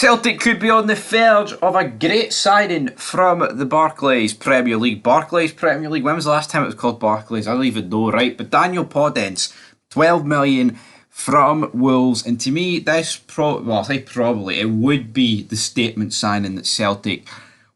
Celtic could be on the verge of a great signing from the Barclays Premier League. Barclays Premier League, when was the last time it was called Barclays? I don't even know, right? But Daniel Podence, 12 million from Wolves. And to me, this I say probably, it would be the statement signing that Celtic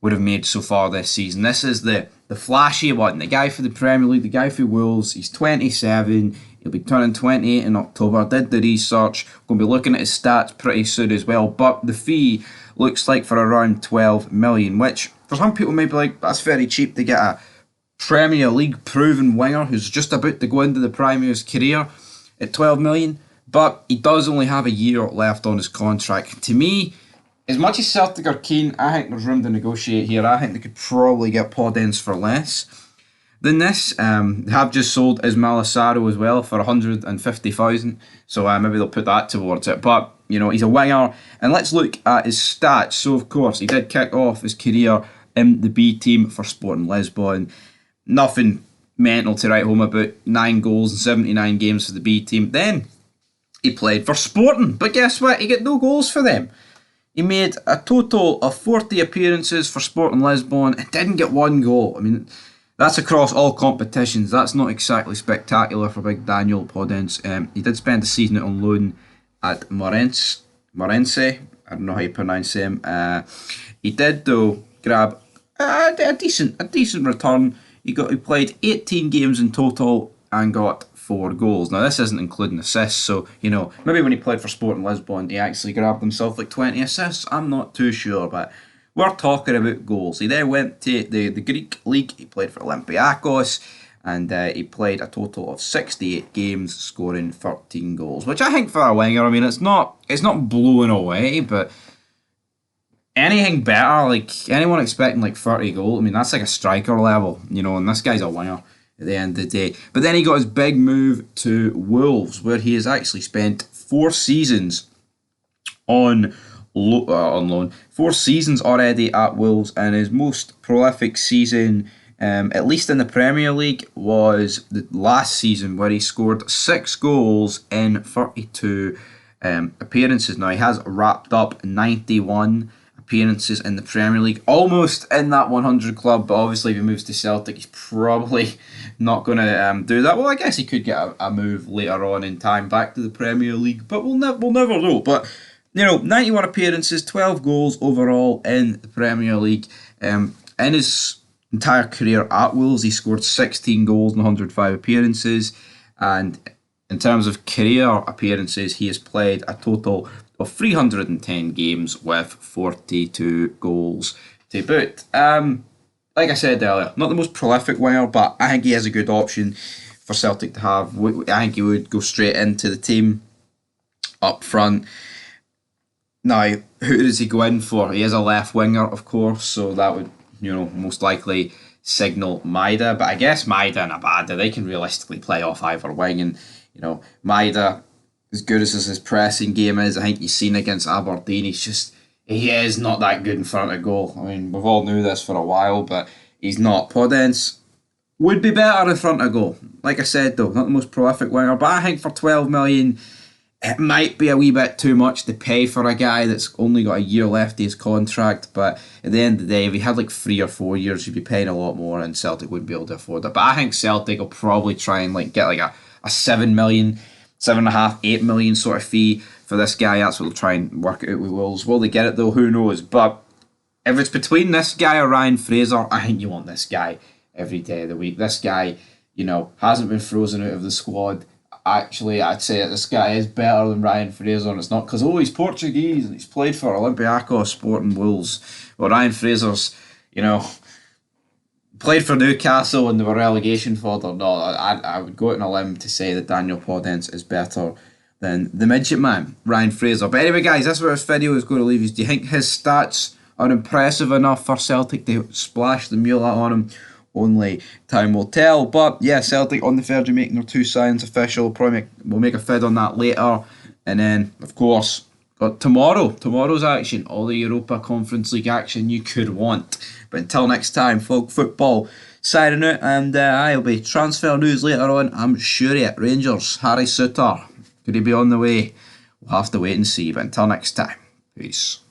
would have made so far this season. This is the flashy one. The guy for the Premier League, the guy for Wolves, he's 27. He'll be turning 28 in October. I did the research. We're going to be looking at his stats pretty soon as well. But the fee looks like for around 12 million, which for some people may be like, that's very cheap to get a Premier League proven winger who's just about to go into the prime of his career at 12 million. But he does only have a year left on his contract. To me, as much as Celtic are keen, I think there's room to negotiate here. I think they could probably get Podence for less than this. They have just sold Ismail Assaro as well for 150,000, so maybe they'll put that towards it. But you know, he's a winger, and let's look at his stats. So of course, he did kick off his career in the B team for Sporting Lisbon. Nothing mental to write home about. 9 goals in 79 games for the B team. Then he played for Sporting, but guess what? He got no goals for them. He made a total of 40 appearances for Sporting Lisbon and didn't get 1 goal. I mean, that's across all competitions. That's not exactly spectacular for big Daniel Podence. He did spend the season on loan at Morense. I don't know how you pronounce him. He did though grab a decent return. He played 18 games in total and got 4 goals. Now this isn't including assists, so you know, maybe when he played for Sporting Lisbon he actually grabbed himself like 20 assists. I'm not too sure, but we're talking about goals. He then went to the Greek league. He played for Olympiacos, and he played a total of 68 games, scoring 13 goals, which I think for a winger, I mean, it's not blowing away, but anything better, like anyone expecting like 30 goals, I mean, that's like a striker level, you know, and this guy's a winger at the end of the day. But then he got his big move to Wolves, where he has actually spent 4 seasons on loan. 4 seasons already at Wolves, and his most prolific season, at least in the Premier League, was the last season where he scored 6 goals in 32 appearances. Now he has wrapped up 91 appearances in the Premier League, almost in that 100 club, but obviously if he moves to Celtic he's probably not going to do that. Well, I guess he could get a move later on in time back to the Premier League, but we'll never know. But you know, 91 appearances, 12 goals overall in the Premier League. In his entire career at Wolves, he scored 16 goals in 105 appearances. And in terms of career appearances, he has played a total of 310 games with 42 goals to boot. Like I said earlier, not the most prolific winger, but I think he is a good option for Celtic to have. I think he would go straight into the team up front. Now, who does he go in for? He is a left winger, of course, so that would, you know, most likely signal Maida. But I guess Maida and Abada, they can realistically play off either wing. And, you know, Maida, as good as his pressing game is, I think you've seen against Aberdeen, he is not that good in front of goal. I mean, we've all knew this for a while, but he's not. Podence would be better in front of goal. Like I said, though, not the most prolific winger, but I think for 12 million... it might be a wee bit too much to pay for a guy that's only got a year left of his contract, but at the end of the day, if he had like 3 or 4 years, you'd be paying a lot more, and Celtic wouldn't be able to afford it. But I think Celtic will probably try and like get like a 7 million, 7.5, 8 million sort of fee for this guy. That's what they'll try and work it out with Wolves. Will they get it though? Who knows? But if it's between this guy or Ryan Fraser, I think you want this guy every day of the week. This guy, you know, hasn't been frozen out of the squad. Actually, I'd say that this guy is better than Ryan Fraser, and it's not because, he's Portuguese and he's played for Olympiacos, Sporting Wolves. Well, Ryan Fraser's, you know, played for Newcastle and they were relegation fodder. No, I would go out on a limb to say that Daniel Podence is better than the midget man, Ryan Fraser. But anyway, guys, that's where this video is going to leave you. Do you think his stats are impressive enough for Celtic to splash the Mule on him? Only time will tell. But yeah, Celtic on the verge of making their 2 signs official. We'll make a vid on that later. And then, of course, got tomorrow's action, all the Europa Conference League action you could want. But until next time, folk football signing out, and I'll be transfer news later on, I'm sure it. Rangers, Harry Souttar, could he be on the way? We'll have to wait and see. But until next time, peace.